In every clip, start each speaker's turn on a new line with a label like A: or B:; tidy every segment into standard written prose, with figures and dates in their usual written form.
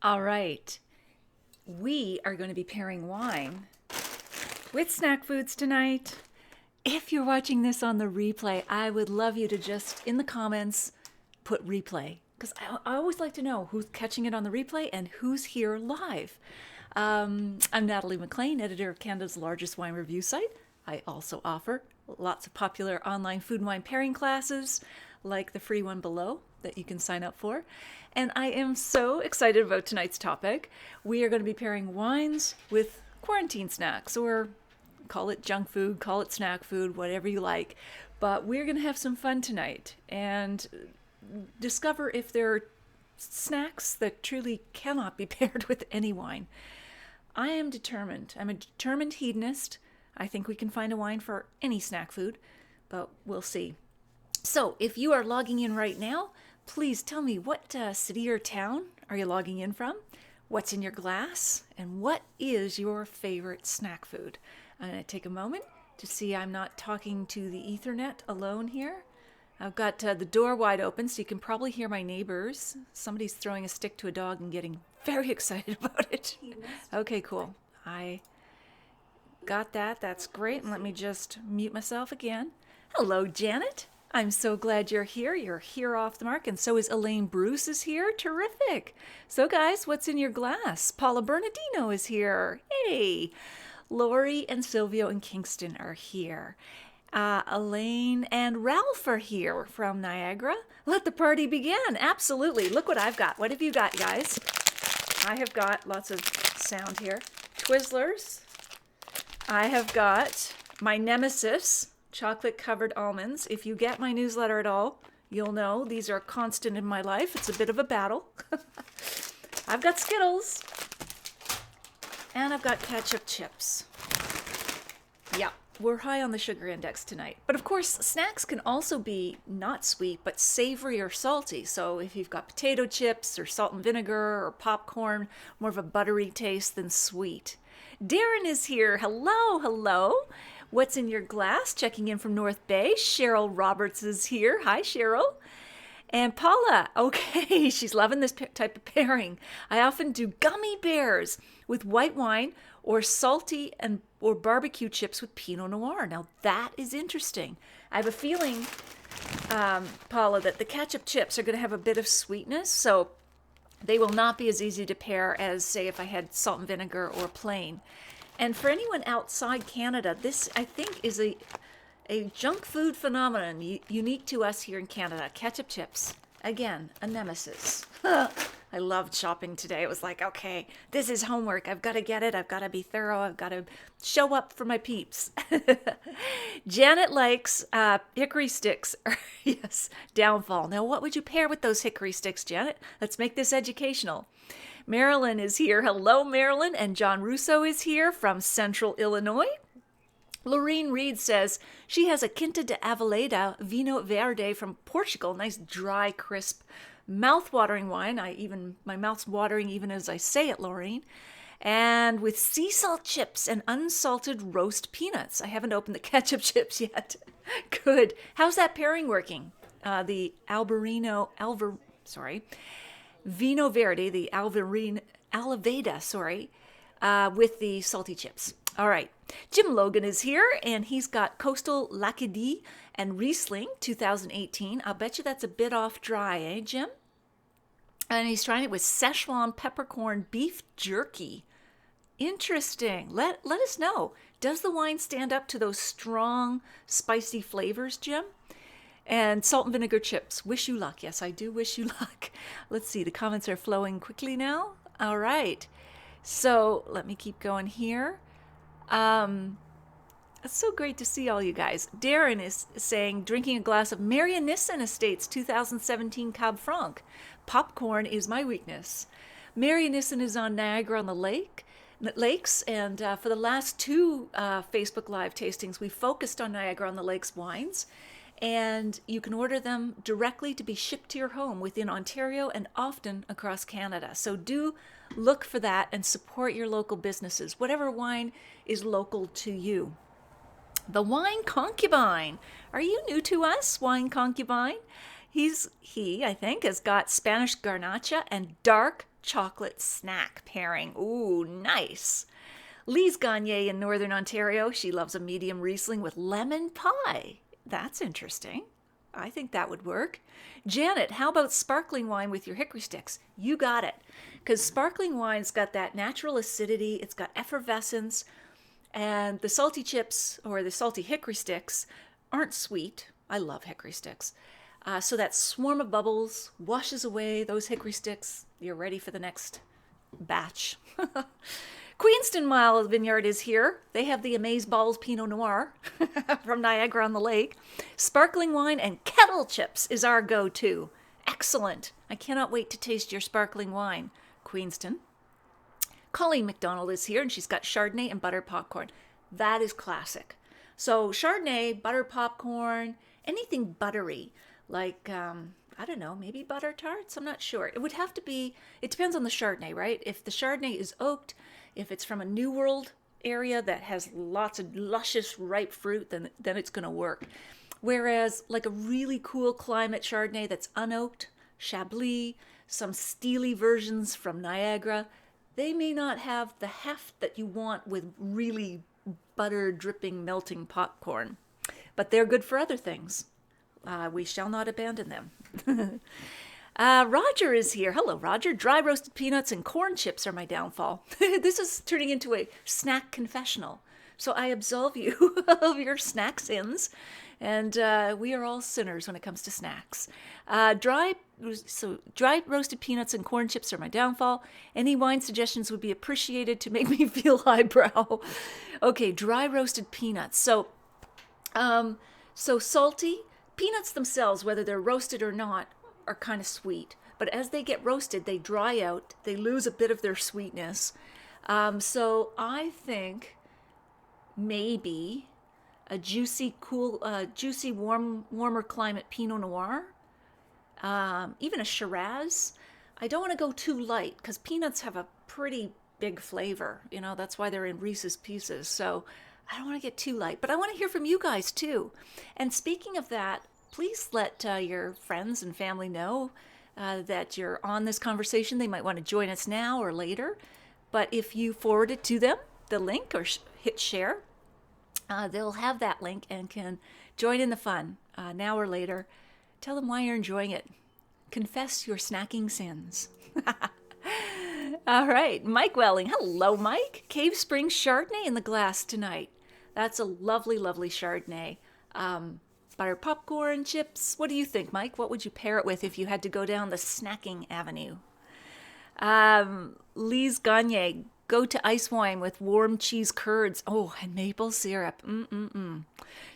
A: All right. We are going to be pairing wine with snack foods tonight. If you're watching this on the replay, I would love you to just, in the comments, put replay. Because I always like to know who's catching it on the replay and who's here live. I'm Natalie MacLean, editor of Canada's largest wine review site. I also offer lots of popular online food and wine pairing classes, like the free one below that you can sign up for. And I am so excited about tonight's topic. We are going to be pairing wines with quarantine snacks, or call it junk food, call it snack food, whatever you like. But we're going to have some fun tonight and discover if there are snacks that truly cannot be paired with any wine. I am determined. I'm a determined hedonist. I think we can find a wine for any snack food, but we'll see. So if you are logging in right now, please tell me what city or town are you logging in from? What's in your glass? And what is your favorite snack food? I'm going to take a moment to see I'm not talking to the Ethernet alone here. I've got the door wide open, so you can probably hear my neighbors. Somebody's throwing a stick to a dog and getting very excited about it. Okay, cool. I got that. That's great. And let me just mute myself again. Hello, Janet. I'm so glad you're here. You're here off the mark. And so is Elaine Bruce is here. Terrific. So, guys, what's in your glass? Paula Bernardino is here. Hey. Lori and Silvio in Kingston are here. Elaine and Ralph are here from Niagara. Let the party begin. Absolutely. Look what I've got. What have you got, guys? I have got lots of sound here. Twizzlers. I have got my nemesis, chocolate-covered almonds. If you get my newsletter at all, you'll know these are constant in my life. It's a bit of a battle. I've got Skittles. And I've got ketchup chips. Yeah, we're high on the sugar index tonight. But of course, snacks can also be not sweet, but savory or salty. So if you've got potato chips or salt and vinegar or popcorn, more of a buttery taste than sweet. Darren is here. Hello, hello. What's in your glass? Checking in from North Bay. Cheryl Roberts is here. Hi, Cheryl. And Paula, okay, she's loving this type of pairing. I often do gummy bears with white wine or salty or barbecue chips with Pinot Noir. Now that is interesting. I have a feeling, Paula, that the ketchup chips are going to have a bit of sweetness, so they will not be as easy to pair as, say, if I had salt and vinegar or plain. And for anyone outside Canada, this, I think, is a junk food phenomenon unique to us here in Canada. Ketchup chips, again, a nemesis. I loved shopping today. It was like, okay, this is homework. I've got to get it. I've got to be thorough. I've got to show up for my peeps. Janet likes hickory sticks. Yes, downfall. Now, what would you pair with those hickory sticks, Janet? Let's make this educational. Marilyn is here. Hello, Marilyn. And John Russo is here from Central Illinois. Lorene Reed says she has a Quinta de Aveleda Vinho Verde from Portugal. Nice, dry, crisp, mouth-watering wine. My mouth's watering even as I say it, Lorene. And with sea salt chips and unsalted roast peanuts. I haven't opened the ketchup chips yet. Good. How's that pairing working? The Vino Verde, the Alaveda, with the salty chips. All right. Jim Logan is here, and he's got Coastal Lacadie and Riesling 2018. I'll bet you that's a bit off dry, eh, Jim? And he's trying it with Szechuan peppercorn beef jerky. Interesting. Let us know. Does the wine stand up to those strong, spicy flavors, Jim? And salt and vinegar chips. Wish you luck. Yes, I do wish you luck. Let's see. The comments are flowing quickly now. All right. So let me keep going here. It's so great to see all you guys. Darren is saying, drinking a glass of Marianissen Estates 2017 Cab Franc. Popcorn is my weakness. Marianissen is on Niagara on the Lakes, and for the last two Facebook Live tastings, we focused on Niagara on the Lakes wines, and you can order them directly to be shipped to your home within Ontario and often across Canada. So do look for that and support your local businesses, whatever wine is local to you. The Wine Concubine. Are you new to us, Wine Concubine? He, I think, has got Spanish Garnacha and dark chocolate snack pairing. Ooh, nice. Lise Gagne in Northern Ontario, she loves a medium Riesling with lemon pie. That's interesting. I think that would work. Janet, how about sparkling wine with your hickory sticks? You got it. Because sparkling wine's got that natural acidity, it's got effervescence, and the salty chips or the salty hickory sticks aren't sweet. I love hickory sticks. So that swarm of bubbles washes away those hickory sticks. You're ready for the next batch. Queenston Mile Vineyard is here. They have the Amaze Balls Pinot Noir from Niagara-on-the-Lake. Sparkling wine and kettle chips is our go-to. Excellent. I cannot wait to taste your sparkling wine, Queenston. Colleen McDonald is here, and she's got Chardonnay and butter popcorn. That is classic. So Chardonnay, butter popcorn, anything buttery, like, I don't know, maybe butter tarts? I'm not sure. It would have to be, it depends on the Chardonnay, right? If the Chardonnay is oaked, if it's from a New World area that has lots of luscious ripe fruit, then it's going to work. Whereas like a really cool climate Chardonnay that's unoaked, Chablis, some steely versions from Niagara, they may not have the heft that you want with really butter dripping melting popcorn. But they're good for other things. We shall not abandon them. Roger is here. Hello, Roger. Dry roasted peanuts and corn chips are my downfall. This is turning into a snack confessional. So I absolve you of your snack sins. And we are all sinners when it comes to snacks. Dry roasted peanuts and corn chips are my downfall. Any wine suggestions would be appreciated to make me feel highbrow. Okay, dry roasted peanuts. So salty. Peanuts themselves, whether they're roasted or not, are kind of sweet. But as they get roasted, they dry out. They lose a bit of their sweetness. So I think maybe a juicy, warmer climate Pinot Noir. Even a Shiraz. I don't want to go too light because peanuts have a pretty big flavor. You know, that's why they're in Reese's Pieces. So I don't want to get too light, but I want to hear from you guys too. And speaking of that, please let your friends and family know that you're on this conversation. They might want to join us now or later. But if you forward it to them, the link, or hit share, they'll have that link and can join in the fun now or later. Tell them why you're enjoying it. Confess your snacking sins. All right, Mike Welling. Hello, Mike. Cave Spring Chardonnay in the glass tonight. That's a lovely, lovely Chardonnay. Butter popcorn, chips. What do you think, Mike? What would you pair it with if you had to go down the snacking avenue? Lise Gagne, go to ice wine with warm cheese curds. Oh, and maple syrup.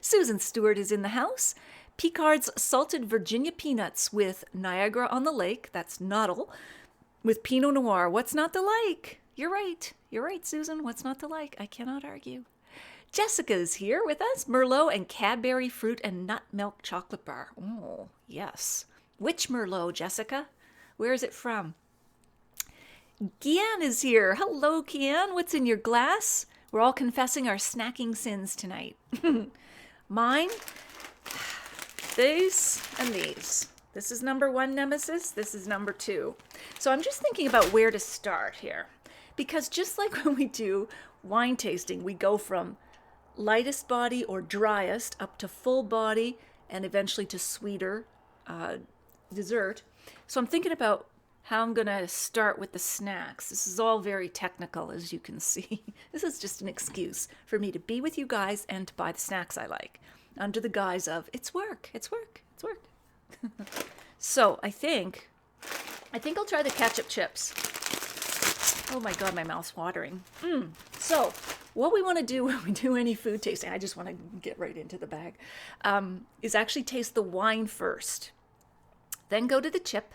A: Susan Stewart is in the house. Picard's salted Virginia peanuts with Niagara-on-the-Lake. That's Noddle. With Pinot Noir. What's not to like? You're right. You're right, Susan. What's not to like? I cannot argue. Jessica is here with us. Merlot and Cadbury fruit and nut milk chocolate bar. Oh, yes. Which Merlot, Jessica? Where is it from? Kian is here. Hello, Kian. What's in your glass? We're all confessing our snacking sins tonight. Mine, these and these. This is number 1 nemesis. This is number 2. So I'm just thinking about where to start here. Because just like when we do wine tasting, we go from lightest body or driest up to full body and eventually to sweeter dessert. So I'm thinking about how I'm going to start with the snacks. This is all very technical, as you can see. This is just an excuse for me to be with you guys and to buy the snacks I like under the guise of it's work, it's work, it's work. So I think I'll try the ketchup chips. Oh my God, my mouth's watering. So what we want to do when we do any food tasting, I just want to get right into the bag, is actually taste the wine first. Then go to the chip,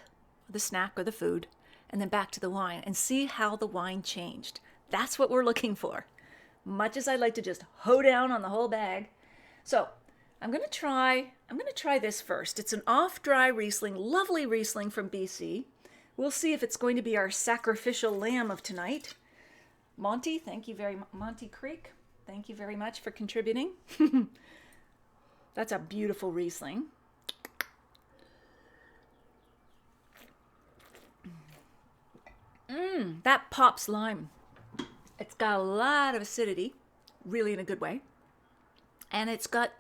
A: the snack or the food, and then back to the wine and see how the wine changed. That's what we're looking for. Much as I like to just hoe down on the whole bag. So I'm going to try this first. It's an off-dry Riesling, lovely Riesling from BC. We'll see if it's going to be our sacrificial lamb of tonight. Monty, thank you very much. Monty Creek, thank you very much for contributing. That's a beautiful Riesling. That pops lime. It's got a lot of acidity, really in a good way. And it's got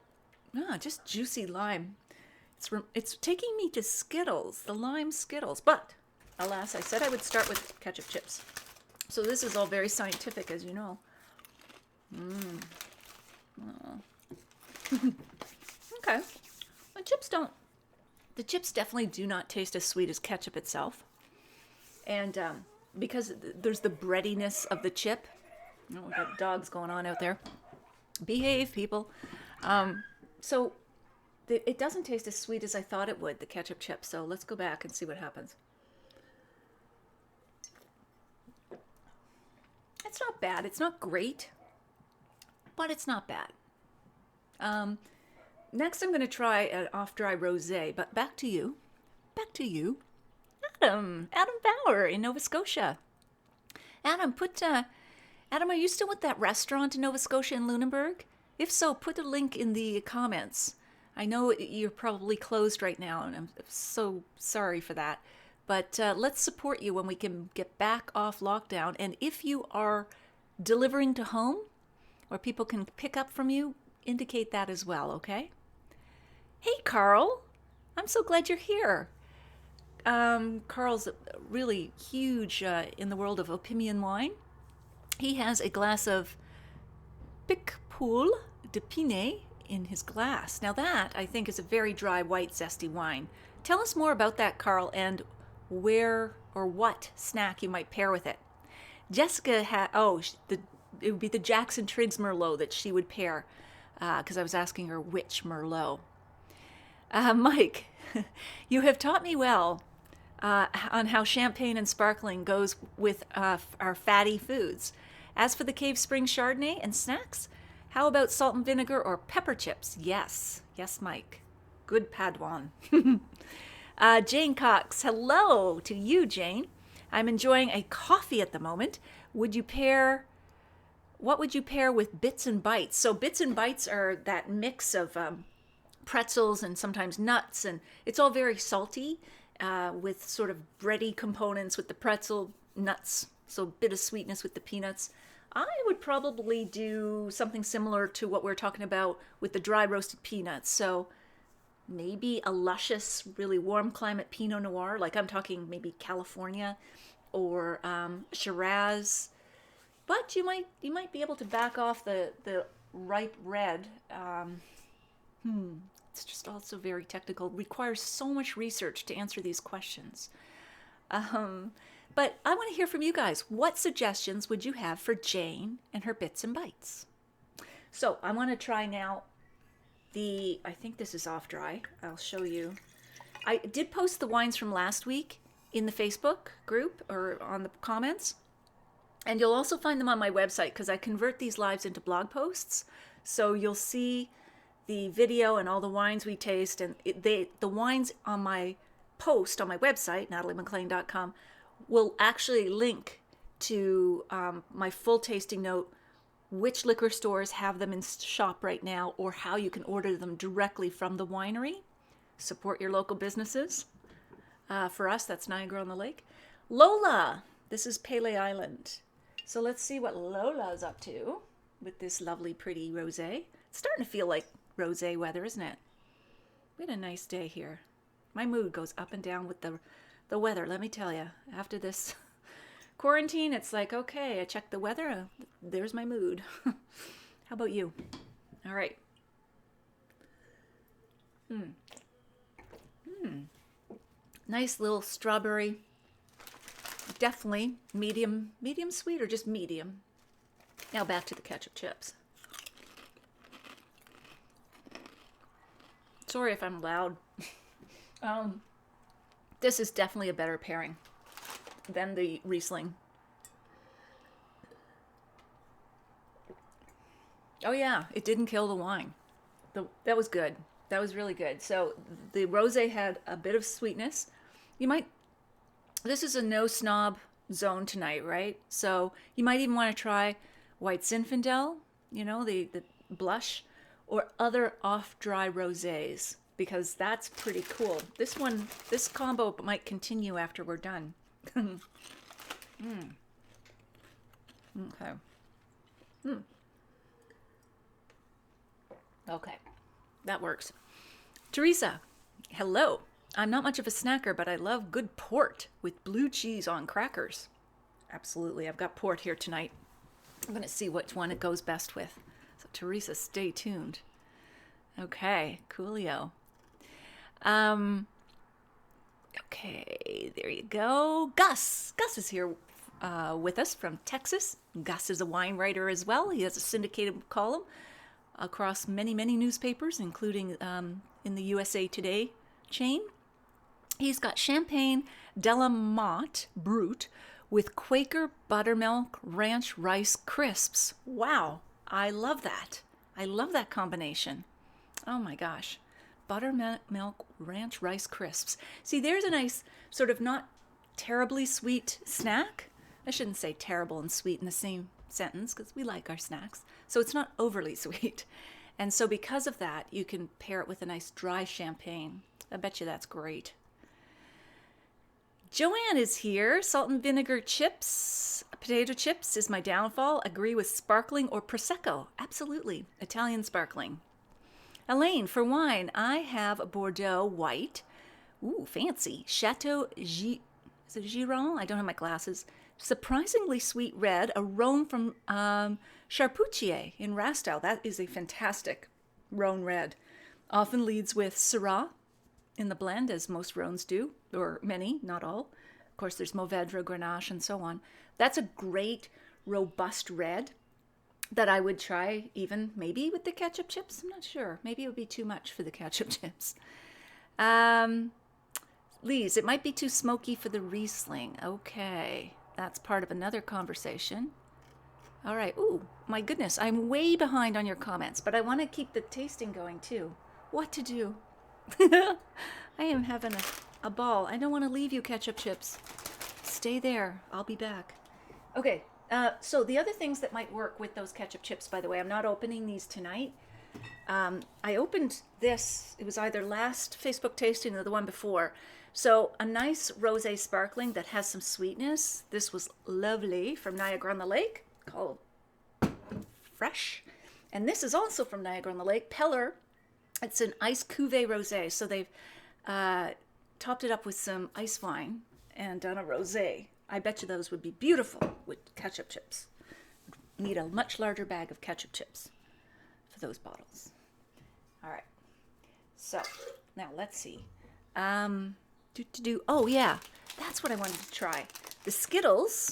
A: just juicy lime. It's taking me to Skittles, the lime Skittles. But, alas, I said I would start with ketchup chips. So this is all very scientific, as you know. Okay. The chips definitely do not taste as sweet as ketchup itself. And because there's the breadiness of the chip. Oh, we've got dogs going on out there. Behave, people. So it doesn't taste as sweet as I thought it would, the ketchup chip. So let's go back and see what happens. It's not bad. It's not great, but it's not bad. Next, I'm going to try an off-dry rosé. But back to you, Adam Bauer in Nova Scotia. Adam, Adam, are you still with that restaurant in Nova Scotia in Lunenburg? If so, put a link in the comments. I know you're probably closed right now, and I'm so sorry for that. But let's support you when we can get back off lockdown. And if you are delivering to home, or people can pick up from you, indicate that as well, okay? Hey, Carl. I'm so glad you're here. Carl's really huge in the world of Opimian wine. He has a glass of Picpoul de Pinet in his glass. Now that, I think, is a very dry, white, zesty wine. Tell us more about that, Carl, and where or what snack you might pair with it. Jessica it would be the Jackson Triggs Merlot that she would pair, because I was asking her which Merlot. Mike, you have taught me well on how champagne and sparkling goes with our fatty foods. As for the Cave Spring Chardonnay and snacks, how about salt and vinegar or pepper chips? Yes, Mike. Good Padawan. Jane Cox, hello to you, Jane. I'm enjoying a coffee at the moment. What would you pair with Bits and Bites? So Bits and Bites are that mix of pretzels and sometimes nuts, and it's all very salty with sort of bready components with the pretzel, nuts, so a bit of sweetness with the peanuts. I would probably do something similar to what we're talking about with the dry roasted peanuts. So maybe a luscious, really warm climate Pinot Noir, like I'm talking maybe California, or Shiraz. But you might be able to back off the ripe red. It's just also very technical. Requires so much research to answer these questions. But I want to hear from you guys. What suggestions would you have for Jane and her Bits and Bites? So I want to try now I think this is off dry. I'll show you. I did post the wines from last week in the Facebook group or on the comments. And you'll also find them on my website because I convert these lives into blog posts. So you'll see the video and all the wines we taste. And the wines on my post on my website, nataliemaclean.com, will actually link to my full tasting note, which liquor stores have them in shop right now, or how you can order them directly from the winery. Support your local businesses. For us, that's Niagara-on-the-Lake. Lola, this is Pele Island. So let's see what Lola's up to with this lovely, pretty rosé. It's starting to feel like rosé weather, isn't it? We had a nice day here. My mood goes up and down with the weather, let me tell you. After this quarantine, it's like, okay, I checked the weather. There's my mood. How about you? All right. Nice little strawberry. Definitely medium sweet or just medium. Now back to the ketchup chips. Sorry if I'm loud. This is definitely a better pairing than the Riesling. Oh yeah, it didn't kill the wine. That was good. That was really good. So the rosé had a bit of sweetness. This is a no snob zone tonight, right? So you might even want to try White Zinfandel, the blush, or other off-dry rosés, because that's pretty cool. This combo might continue after we're done. Okay. Okay. That works. Teresa, hello. I'm not much of a snacker, but I love good port with blue cheese on crackers. Absolutely. I've got port here tonight. I'm going to see which one it goes best with. So, Teresa, stay tuned. Okay, coolio. Okay, there you go. Gus. Gus is here with us from Texas. Gus is a wine writer as well. He has a syndicated column across many, many newspapers, including in the USA Today chain. He's got Champagne de la Motte Brut with Quaker buttermilk ranch rice crisps. Wow, I love that. I love that combination. Oh my gosh. Buttermilk ranch rice crisps. See, there's a nice sort of not terribly sweet snack. I shouldn't say terrible and sweet in the same sentence because we like our snacks. So it's not overly sweet. And so because of that, you can pair it with a nice dry champagne. I bet you that's great. Joanne is here. Salt and vinegar chips, potato chips is my downfall. Agree with sparkling or Prosecco. Absolutely. Italian sparkling. Elaine, for wine, I have a Bordeaux white. Ooh, fancy. Chateau Giron? I don't have my glasses. Surprisingly sweet red, a Rhone from Charpentier in Rastow. That is a fantastic Rhone red. Often leads with Syrah in the blend, as most Rhones do, or many, not all. Of course, there's Mourvedre, Grenache, and so on. That's a great, robust red that I would try even maybe with the ketchup chips. I'm not sure. Maybe it would be too much for the ketchup chips. Lise, it might be too smoky for the Riesling. Okay, that's part of another conversation. All right. Ooh, my goodness. I'm way behind on your comments, but I want to keep the tasting going too. What to do? I am having a ball. I don't want to leave you, ketchup chips. Stay there. I'll be back. Okay. So the other things that might work with those ketchup chips, by the way, I'm not opening these tonight. I opened this. It was either last Facebook tasting or the one before. So a nice rosé sparkling that has some sweetness. This was lovely from Niagara-on-the-Lake, called Fresh. And this is also from Niagara-on-the-Lake, Peller. It's an ice cuvee rosé. So they've topped it up with some ice wine and done a rosé. I bet you those would be beautiful with ketchup chips. Need a much larger bag of ketchup chips for those bottles. All right. So now let's see. Oh yeah, that's what I wanted to try. The Skittles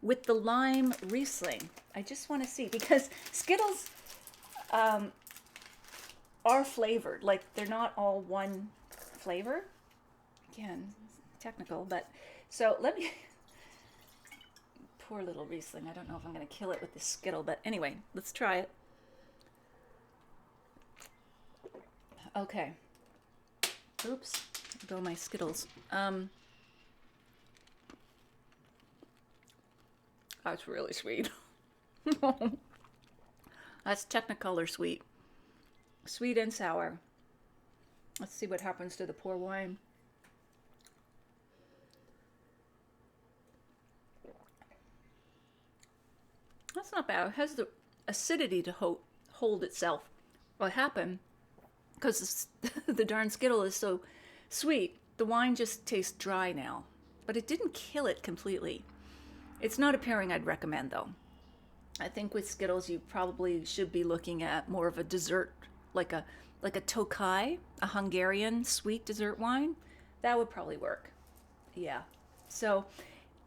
A: with the lime Riesling. I just want to see, because Skittles are flavored. Like, they're not all one flavor. Again, technical, but so let me. Poor little Riesling. I don't know if I'm going to kill it with this Skittle, but anyway, let's try it. Okay. Oops. There go my Skittles. That's really sweet. That's Technicolor sweet. Sweet and sour. Let's see what happens to the poor wine. That's not bad. It has the acidity to hold itself. What happened, because the darn Skittle is so sweet, the wine just tastes dry now. But it didn't kill it completely. It's not a pairing I'd recommend, though. I think with Skittles, you probably should be looking at more of a dessert, like a Tokai, a Hungarian sweet dessert wine. That would probably work. Yeah. So,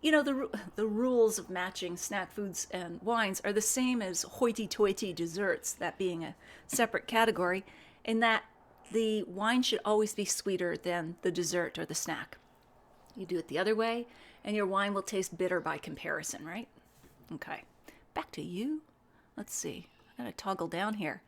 A: you know, the rules of matching snack foods and wines are the same as hoity-toity desserts, that being a separate category, in that the wine should always be sweeter than the dessert or the snack. You do it the other way, and your wine will taste bitter by comparison, right? Okay, back to you. Let's see. I gotta toggle down here.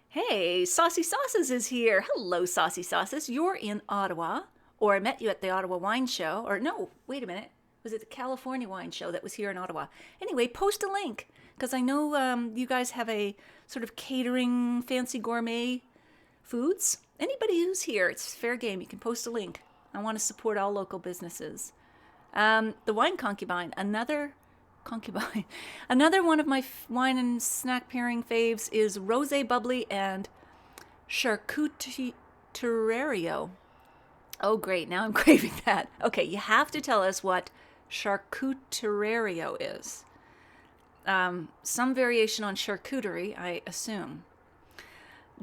A: Hey, Saucy Sauces is here. Hello, Saucy Sauces. You're in Ottawa, or I met you at the Ottawa Wine Show, or no, wait a minute. Was it the California Wine Show that was here in Ottawa? Anyway, post a link, because I know you guys have a sort of catering, fancy gourmet foods. Anybody who's here, it's fair game. You can post a link. I want to support all local businesses. The wine concubine, another one of my wine and snack pairing faves is rosé bubbly and charcuterie. Oh, great. Now I'm craving that. Okay, you have to tell us what charcuterie is. Some variation on charcuterie, I assume.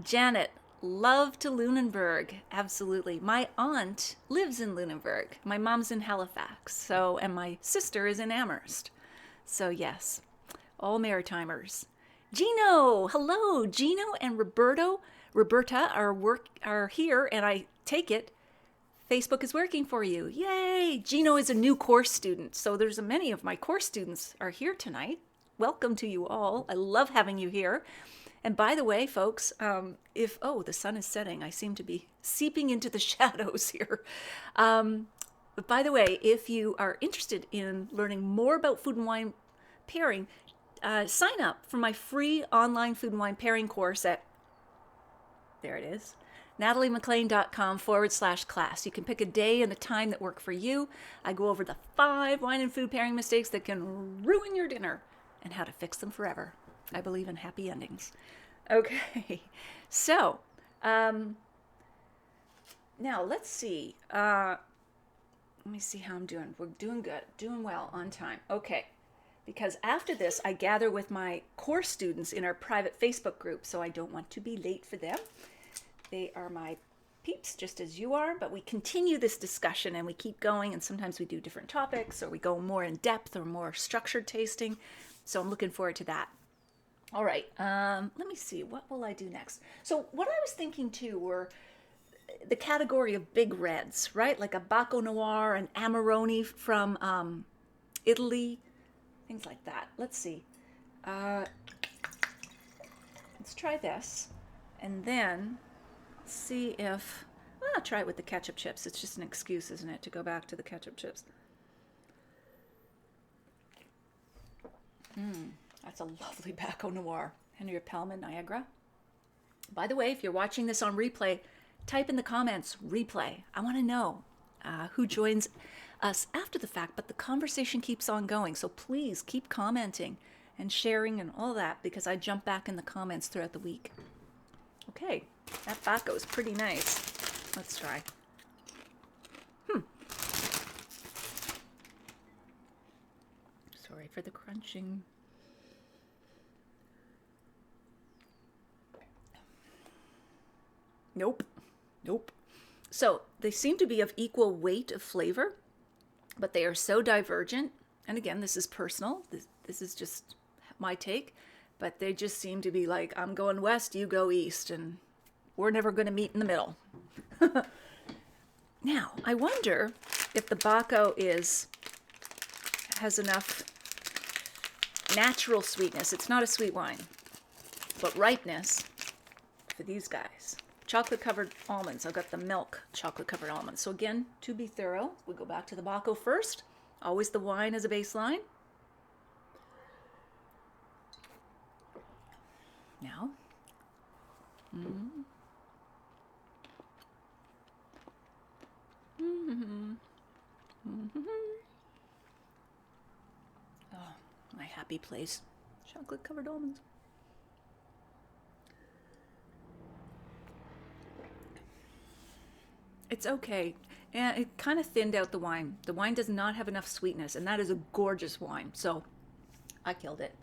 A: Janet, love to Lunenburg. Absolutely. My aunt lives in Lunenburg. My mom's in Halifax, and my sister is in Amherst. So yes, all Maritimers. Gino, hello. Gino and Roberta are here, and I take it Facebook is working for you. Yay! Gino is a new course student, so there's many of my course students are here tonight. Welcome to you all. I love having you here. And by the way, folks, the sun is setting. I seem to be seeping into the shadows here. But by the way, if you are interested in learning more about food and wine pairing, sign up for my free online food and wine pairing course at, there it is, nataliemaclean.com/class. You can pick a day and a time that work for you. I go over the 5 wine and food pairing mistakes that can ruin your dinner and how to fix them forever. I believe in happy endings. Okay, so now let's see. Let me see how I'm doing. We're doing good, doing well, on time. Okay, because after this, I gather with my course students in our private Facebook group, so I don't want to be late for them. They are my peeps, just as you are, but we continue this discussion and we keep going, and sometimes we do different topics, or we go more in depth or more structured tasting. So I'm looking forward to that. All right, let me see. What will I do next? So what I was thinking too were the category of big reds, right? Like a Baco Noir, an Amarone from Italy, things like that. Let's see. Let's try this, and then see if, I'll try it with the ketchup chips. It's just an excuse, isn't it, to go back to the ketchup chips. That's a lovely Baco Noir. Henry Pelman, Niagara. By the way, if you're watching this on replay, type in the comments, replay. I want to know who joins us after the fact, but the conversation keeps on going. So please keep commenting and sharing and all that, because I jump back in the comments throughout the week. Okay, that Baco is pretty nice. Let's try. Sorry for the crunching. Nope. So they seem to be of equal weight of flavor, but they are so divergent. And again, this is personal. This is just my take. But they just seem to be like, I'm going west, you go east, and we're never going to meet in the middle. Now, I wonder if the Baco has enough natural sweetness. It's not a sweet wine, but ripeness for these guys. Chocolate-covered almonds. I've got the milk chocolate-covered almonds. So again, to be thorough, we go back to the Baco first. Always the wine as a baseline. Now. Oh, my happy place. Chocolate-covered almonds. It's okay. And it kind of thinned out the wine. The wine does not have enough sweetness, and that is a gorgeous wine. So I killed it.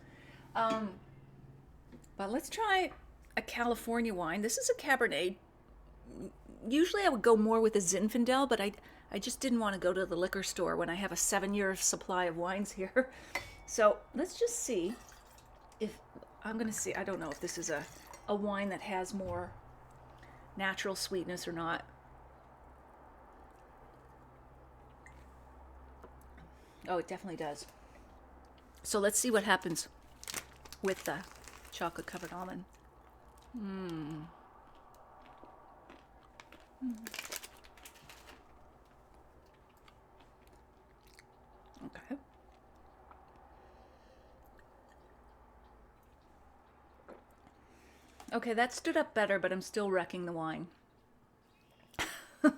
A: But let's try a California wine. This is a Cabernet. Usually I would go more with a Zinfandel, but I just didn't want to go to the liquor store when I have a 7-year supply of wines here. So let's just see if, I'm going to see, I don't know if this is a wine that has more natural sweetness or not. Oh, it definitely does. So let's see what happens with the chocolate-covered almond. Okay. Okay, that stood up better, but I'm still wrecking the wine. I'm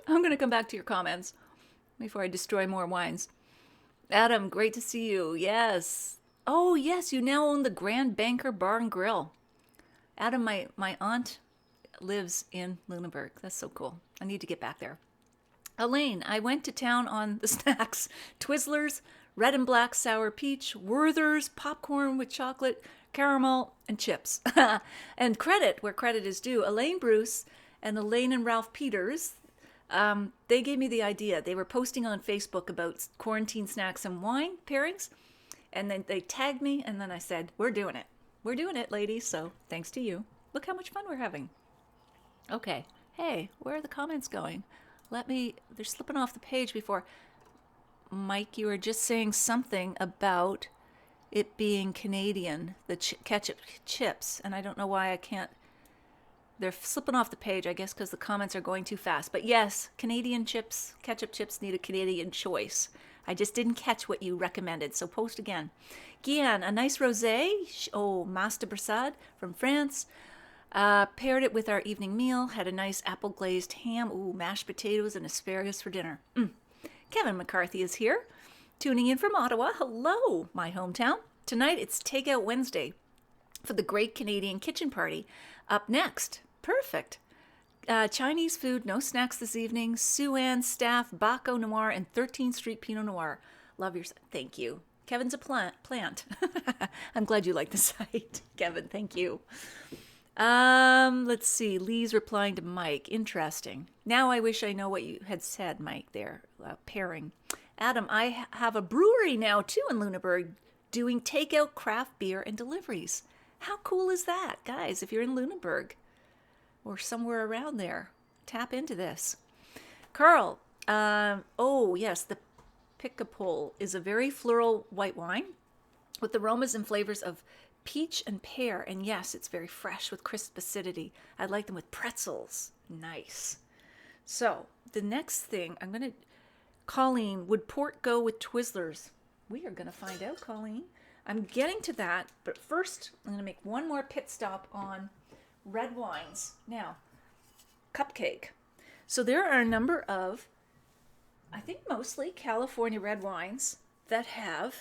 A: going to come back to your comments. before I destroy more wines. Adam, great to see you. Yes. Oh, yes, you now own the Grand Banker Bar and Grill. Adam, my aunt lives in Lunenburg. That's so cool. I need to get back there. Elaine, I went to town on the snacks. Twizzlers, red and black sour peach, Werther's, popcorn with chocolate, caramel, and chips. And credit where credit is due. Elaine Bruce and Elaine and Ralph Peters, they gave me the idea. They were posting on Facebook about quarantine snacks and wine pairings. And then they tagged me, and then I said, we're doing it. We're doing it, ladies. So thanks to you. Look how much fun we're having. Okay. Hey, where are the comments going? They're slipping off the page before. Mike, you were just saying something about it being Canadian, the ketchup chips, and I don't know why I can't. They're slipping off the page, I guess, because the comments are going too fast. But yes, Canadian chips, ketchup chips need a Canadian choice. I just didn't catch what you recommended, so post again. Guian, a nice rosé. Oh, Master Brassade from France. Paired it with our evening meal. Had a nice apple glazed ham. Ooh, mashed potatoes and asparagus for dinner. Kevin McCarthy is here, tuning in from Ottawa. Hello, my hometown. Tonight it's Takeout Wednesday for the Great Canadian Kitchen Party. Up next, perfect. Chinese food, no snacks this evening. Sue-Ann Staff, Baco Noir, and 13th Street Pinot Noir. Love your... Thank you. Kevin's a plant. I'm glad you like the site, Kevin. Thank you. Let's see. Lee's replying to Mike. Interesting. Now I wish I know what you had said, Mike, there. Pairing. Adam, I have a brewery now, too, in Lunenburg, doing takeout craft beer and deliveries. How cool is that? Guys, if you're in Lunenburg or somewhere around there, tap into this. Carl, oh, yes, the Picapole is a very floral white wine with aromas and flavors of peach and pear. And yes, it's very fresh with crisp acidity. I like them with pretzels. Nice. So the next thing, Colleen, would port go with Twizzlers? We are going to find out, Colleen. I'm getting to that, but first I'm going to make one more pit stop on red wines. Now, cupcake. So there are a number of, I think mostly California red wines that have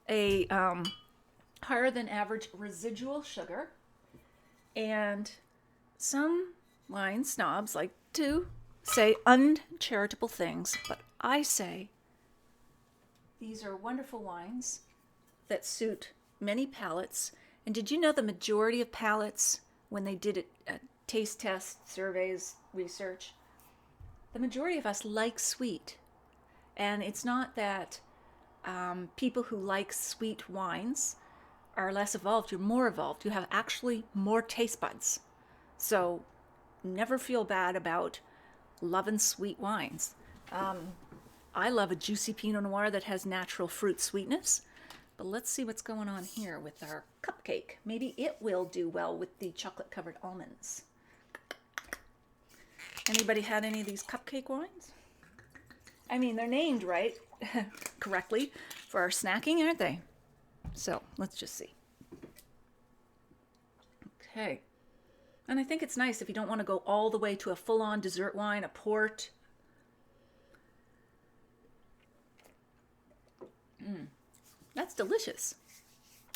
A: a higher than average residual sugar. And some wine snobs like to say uncharitable things, but I say these are wonderful wines that suit many palates. And did you know the majority of palates, when they did taste test surveys, research, the majority of us like sweet. And it's not that people who like sweet wines are less evolved. You're more evolved. You have actually more taste buds. So never feel bad about loving sweet wines. I love a juicy Pinot Noir that has natural fruit sweetness. But let's see what's going on here with our cupcake. Maybe it will do well with the chocolate-covered almonds. Anybody had any of these cupcake wines? I mean, they're named right, correctly, for our snacking, aren't they? So, let's just see. Okay. And I think it's nice if you don't want to go all the way to a full-on dessert wine, a port. That's delicious.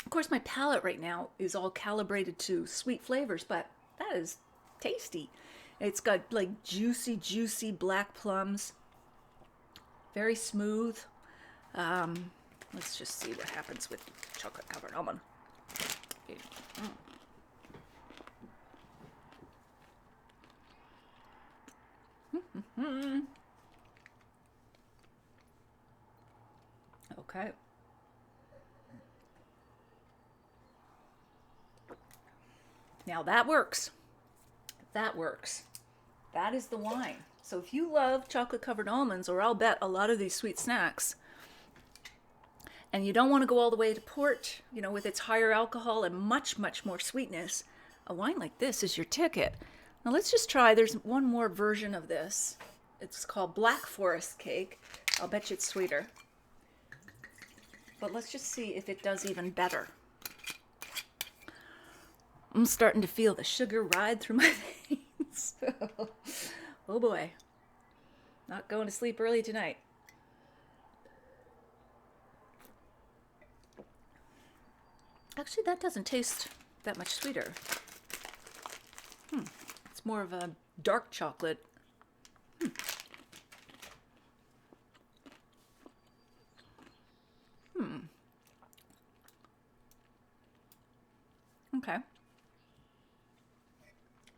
A: Of course, my palate right now is all calibrated to sweet flavors, but that is tasty. It's got like juicy black plums. Very smooth. Let's just see what happens with chocolate covered almond. Okay. Now that works. That works. That is the wine. So if you love chocolate covered almonds, or I'll bet a lot of these sweet snacks, and you don't want to go all the way to port, you know, with its higher alcohol and much more sweetness, a wine like this is your ticket. Now let's just try, there's one more version of this. It's called Black Forest Cake. I'll bet you it's sweeter. But let's just see if it does even better. I'm starting to feel the sugar ride through my veins. Oh boy. Not going to sleep early tonight. Actually, that doesn't taste that much sweeter. It's more of a dark chocolate. Okay.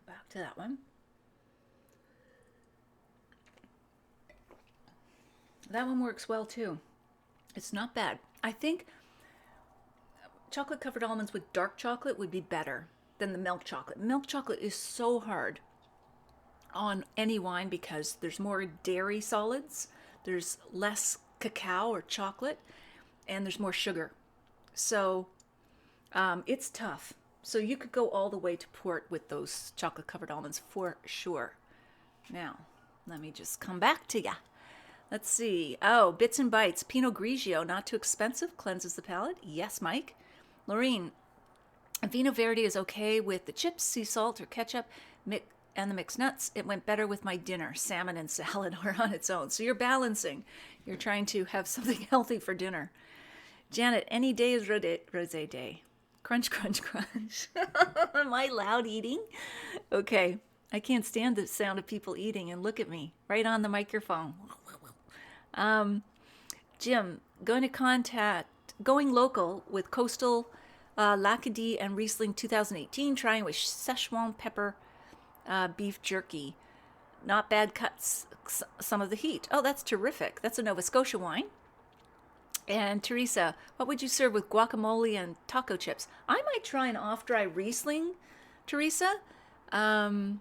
A: Back to that one. That one works well too. It's not bad. I think chocolate covered almonds with dark chocolate would be better than the milk chocolate. Milk chocolate is so hard on any wine because there's more dairy solids, there's less cacao or chocolate, and there's more sugar. So it's tough. So you could go all the way to port with those chocolate covered almonds for sure. Now, let me just come back to ya. Let's see. Oh, Bits and Bites. Pinot Grigio, not too expensive, cleanses the palate. Yes, Mike. Lorene, Vino Verde is okay with the chips, sea salt, or ketchup, and the mixed nuts. It went better with my dinner, salmon and salad, or on its own. So you're balancing. You're trying to have something healthy for dinner. Janet, any day is rosé day. Crunch, crunch, crunch. Am I loud eating? Okay. I can't stand the sound of people eating, and look at me, right on the microphone. Jim, going local with Coastal Lacadie and Riesling 2018, trying with Szechuan pepper beef jerky. Not bad, cuts some of the heat. Oh, that's terrific. That's a Nova Scotia wine. And Teresa, what would you serve with guacamole and taco chips? I might try an off-dry Riesling, Teresa. Guacamole.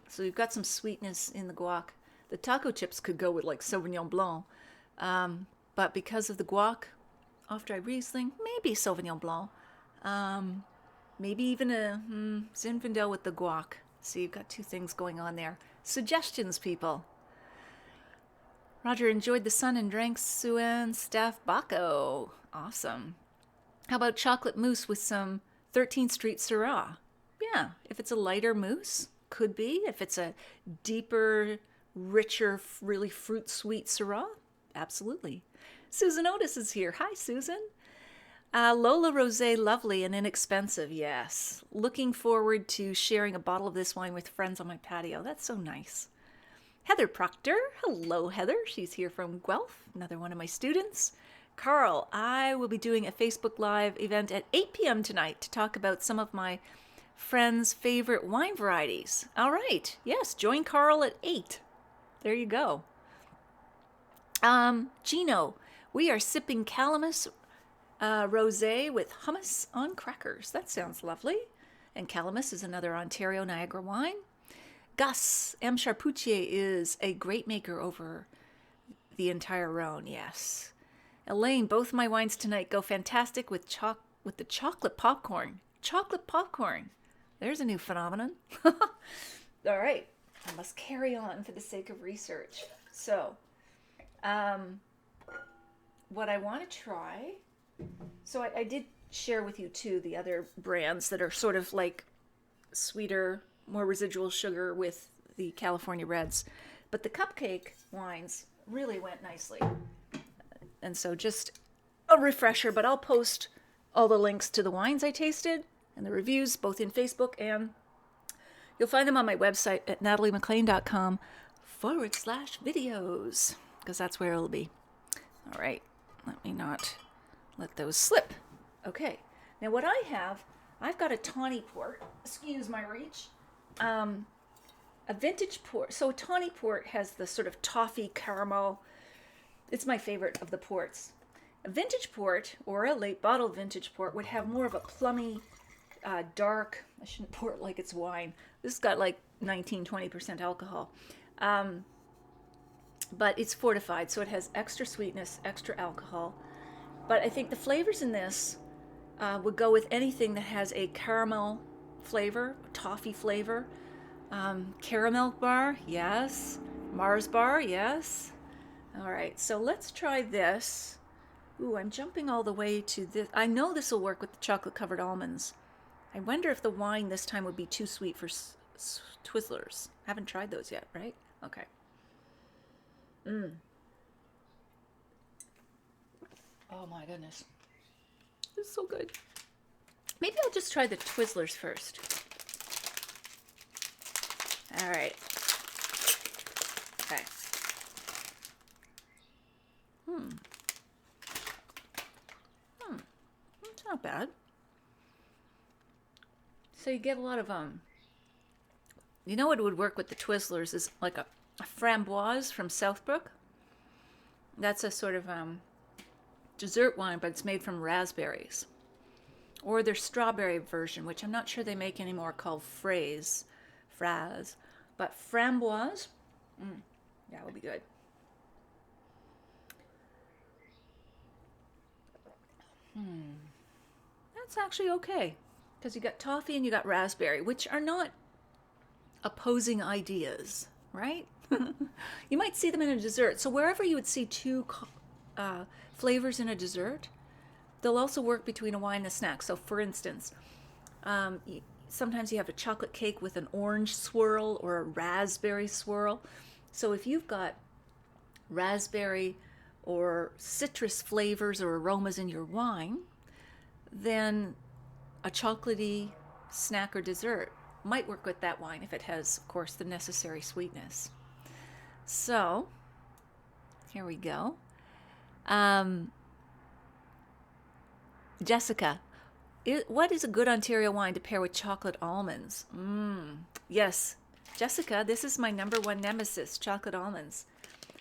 A: So you've got some sweetness in the guac. The taco chips could go with like Sauvignon Blanc. But because of the guac, off-dry Riesling, maybe Sauvignon Blanc. Maybe even a Zinfandel with the guac. So you've got two things going on there. Suggestions, people. Roger enjoyed the sun and drank Suen Staff Baco. Awesome. How about chocolate mousse with some 13th Street Syrah? Yeah, if it's a lighter mousse, could be. If it's a deeper, richer, really fruit-sweet Syrah, absolutely. Susan Otis is here. Hi, Susan. Lola Rosé, lovely and inexpensive, yes. Looking forward to sharing a bottle of this wine with friends on my patio. That's so nice. Heather Proctor. Hello, Heather. She's here from Guelph, another one of my students. Carl, I will be doing a Facebook Live event at 8 p.m. tonight to talk about some of my friends' favorite wine varieties. All right. Yes, join Carl at 8. There you go. Gino, we are sipping Calamus Rosé with hummus on crackers. That sounds lovely. And Calamus is another Ontario Niagara wine. Gus M. Charpentier is a great maker over the entire Rhone, yes. Elaine, both my wines tonight go fantastic with the chocolate popcorn. Chocolate popcorn. There's a new phenomenon. All right. I must carry on for the sake of research. So, what I want to try... So I did share with you, too, the other brands that are sort of like sweeter, more residual sugar with the California Reds. But the cupcake wines really went nicely. And so just a refresher, but I'll post all the links to the wines I tasted and the reviews, both in Facebook, and you'll find them on my website at nataliemaclean.com/videos, because that's where it'll be. All right, let me not let those slip. Okay, now what I've got a Tawny Port, excuse my reach, a vintage port. So a Tawny Port has the sort of toffee caramel. It's my favorite of the ports. A vintage port or a late bottle vintage port would have more of a plummy, dark, I shouldn't pour it like it's wine. This has got like 19-20% alcohol. But it's fortified, so it has extra sweetness, extra alcohol. But I think the flavors in this would go with anything that has a caramel flavor, toffee flavor. Caramel bar, yes. Mars bar, yes. All right, so let's try this. Ooh, I'm jumping all the way to this. I know this will work with the chocolate-covered almonds. I wonder if the wine this time would be too sweet for Twizzlers. Haven't tried those yet, right? Okay. Oh my goodness. This is so good. Maybe I'll just try the Twizzlers first. All right. Okay. It's not bad. So you get a lot of you know what would work with the Twizzlers is like a framboise from Southbrook. That's a sort of dessert wine, but it's made from raspberries. Or their strawberry version, which I'm not sure they make anymore, called Fraz. But framboise, that would be good. That's actually okay. Because you got toffee and you got raspberry, which are not opposing ideas, right? You might see them in a dessert. So wherever you would see two flavors in a dessert, they'll also work between a wine and a snack. So for instance, sometimes you have a chocolate cake with an orange swirl or a raspberry swirl. So if you've got raspberry or citrus flavors or aromas in your wine, then a chocolatey snack or dessert might work with that wine if it has, of course, the necessary sweetness. So, here we go. Jessica, what is a good Ontario wine to pair with chocolate almonds? Yes, Jessica, this is my number one nemesis, chocolate almonds.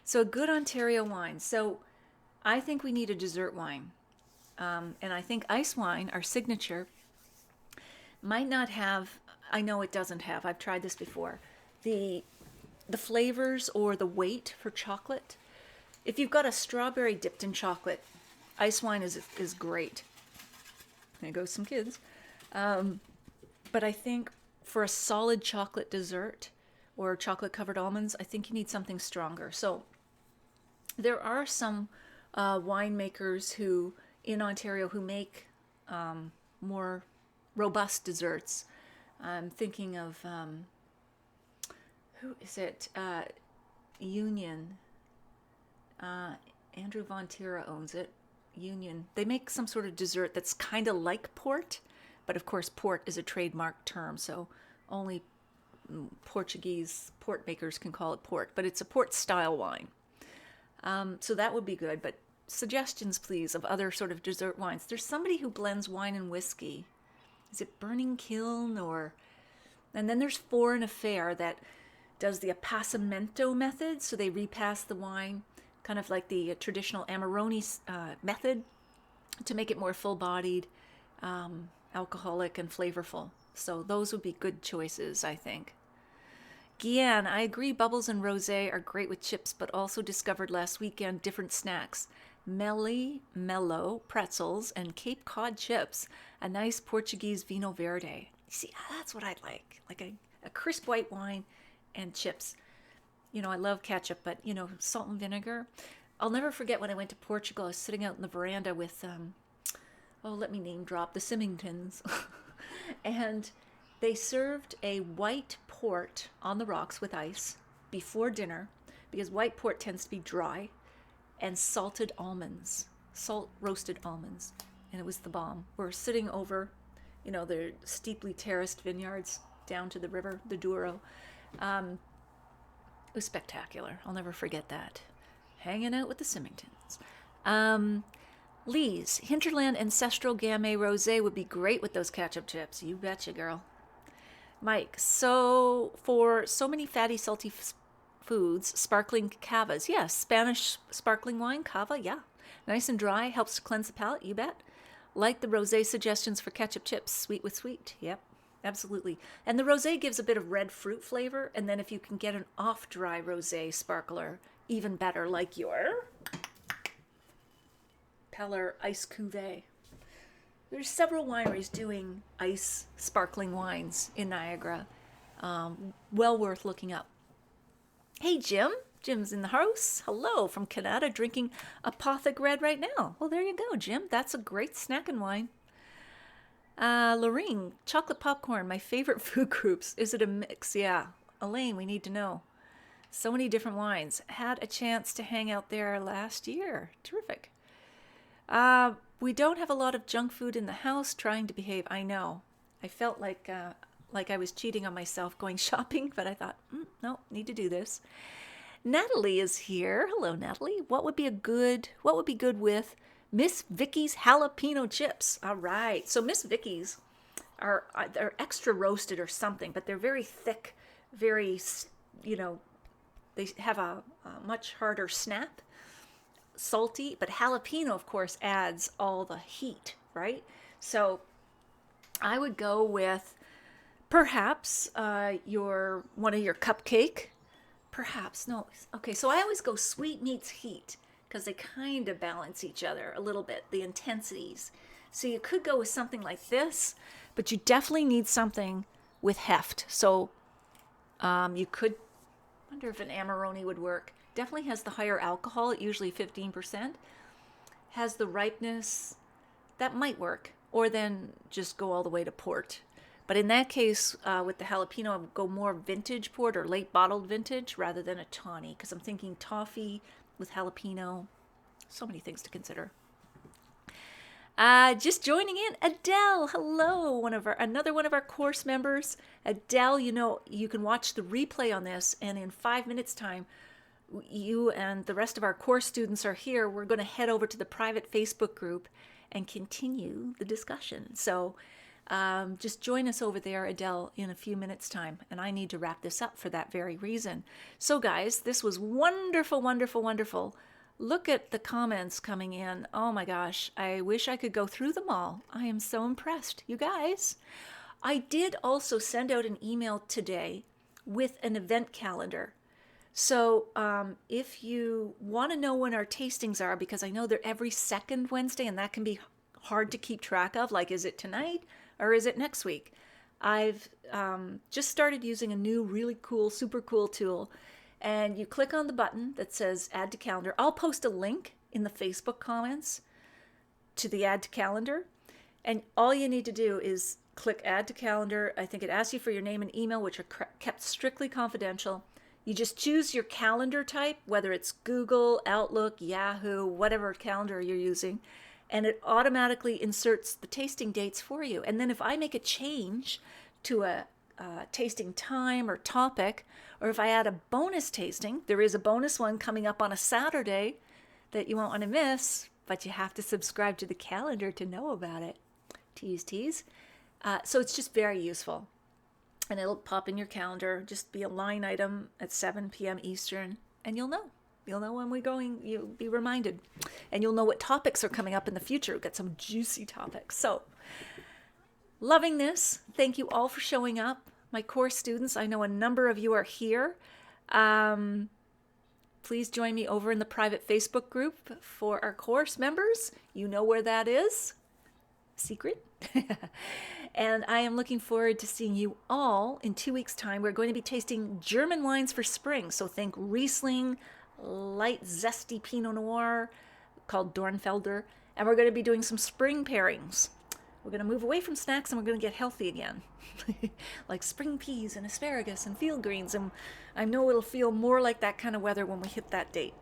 A: So a good Ontario wine. So I think we need a dessert wine. And I think ice wine, our signature, might not have, I know it doesn't have, I've tried this before, the flavors or the weight for chocolate. If you've got a strawberry dipped in chocolate, ice wine is great. There goes some kids. But I think for a solid chocolate dessert or chocolate covered almonds, I think you need something stronger. So there are some winemakers who in Ontario who make more robust desserts. I'm thinking of who is it? Union. Andrew Von Tira owns it. Union. They make some sort of dessert that's kind of like port, but of course port is a trademark term, so only Portuguese port makers can call it port, but it's a port style wine. So that would be good, but suggestions please of other sort of dessert wines. There's somebody who blends wine and whiskey. Is it Burning Kiln or... And then there's Foreign Affair that does the appassimento method, so they repass the wine kind of like the traditional Amarone method to make it more full-bodied, alcoholic, and flavorful. So those would be good choices, I think. Guianne, I agree bubbles and rosé are great with chips, but also discovered last weekend different snacks. Mellow pretzels and Cape Cod chips, a nice Portuguese vino verde. See, that's what I like a crisp white wine and chips. You know, I love ketchup, but, you know, salt and vinegar. I'll never forget when I went to Portugal, I was sitting out in the veranda with, let me name drop, the Symingtons. And they served a white port on the rocks with ice before dinner, because white port tends to be dry, and salted almonds, salt roasted almonds. And it was the bomb. We're sitting over, you know, the steeply terraced vineyards down to the river, the Douro. It was spectacular. I'll never forget that. Hanging out with the Symingtons. Lee's Hinterland Ancestral Gamay Rosé would be great with those ketchup chips. You betcha, girl. Mike, so for so many fatty, salty foods, sparkling cavas. Yes, Spanish sparkling wine, cava, yeah. Nice and dry, helps to cleanse the palate, you bet. Like the rosé suggestions for ketchup chips, sweet with sweet. Yep, absolutely. And the rosé gives a bit of red fruit flavor, and then if you can get an off-dry rosé sparkler, even better, like your Peller Ice Cuvée. There's several wineries doing ice sparkling wines in Niagara. Well worth looking up. Hey, Jim. Jim's in the house. Hello from Canada, drinking Apothic Red right now. Well, there you go, Jim. That's a great snacking wine. Lorene, chocolate popcorn, my favorite food groups. Is it a mix? Yeah. Elaine, we need to know. So many different wines. Had a chance to hang out there last year. Terrific. We don't have a lot of junk food in the house. Trying to behave. I know. I felt like I was cheating on myself going shopping, but I thought, no, need to do this. Natalie is here. Hello, Natalie. What would be good with Miss Vicky's jalapeno chips? All right. So Miss Vicky's they're extra roasted or something, but they're very thick, very, they have a much harder snap, salty, but jalapeno, of course, adds all the heat, right? So I would go with perhaps one of your cupcake. Perhaps, no. Okay, so I always go sweet meets heat because they kind of balance each other a little bit, the intensities. So you could go with something like this, but you definitely need something with heft. So you could wonder if an Amarone would work. Definitely has the higher alcohol, usually 15%. Has the ripeness, that might work. Or then just go all the way to port. But in that case, with the jalapeno, I would go more vintage port or late bottled vintage rather than a tawny, because I'm thinking toffee with jalapeno. So many things to consider. Just joining in, Adele. Hello, another one of our course members. Adele, you can watch the replay on this, and in 5 minutes' time, you and the rest of our course students are here. We're going to head over to the private Facebook group and continue the discussion. So just join us over there, Adele, in a few minutes' time. And I need to wrap this up for that very reason. So guys, this was wonderful, wonderful, wonderful. Look at the comments coming in. Oh my gosh, I wish I could go through them all. I am so impressed, you guys. I did also send out an email today with an event calendar. So if you want to know when our tastings are, because I know they're every second Wednesday, and that can be hard to keep track of, like, is it tonight or is it next week? I've just started using a new, really cool, super cool tool. And you click on the button that says Add to Calendar. I'll post a link in the Facebook comments to the Add to Calendar. And all you need to do is click Add to Calendar. I think it asks you for your name and email, which are kept strictly confidential. You just choose your calendar type, whether it's Google, Outlook, Yahoo, whatever calendar you're using, and it automatically inserts the tasting dates for you. And then if I make a change to a tasting time or topic, or if I add a bonus tasting, there is a bonus one coming up on a Saturday that you won't want to miss, but you have to subscribe to the calendar to know about it. Tease, tease. So it's just very useful. And it'll pop in your calendar, just be a line item at 7 p.m. Eastern, and you'll know. You'll know when we're going, you'll be reminded. And you'll know what topics are coming up in the future. We've got some juicy topics. So, loving this. Thank you all for showing up. My course students, I know a number of you are here. Please join me over in the private Facebook group for our course members. You know where that is. Secret. And I am looking forward to seeing you all in 2 weeks' time. We're going to be tasting German wines for spring. So think Riesling, light zesty Pinot Noir called Dornfelder. And we're going to be doing some spring pairings. We're going to move away from snacks and we're going to get healthy again. Like spring peas and asparagus and field greens. And I know it'll feel more like that kind of weather when we hit that date.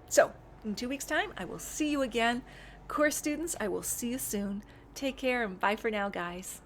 A: So in 2 weeks' time, I will see you again. Course students, I will see you soon. Take care and bye for now, guys.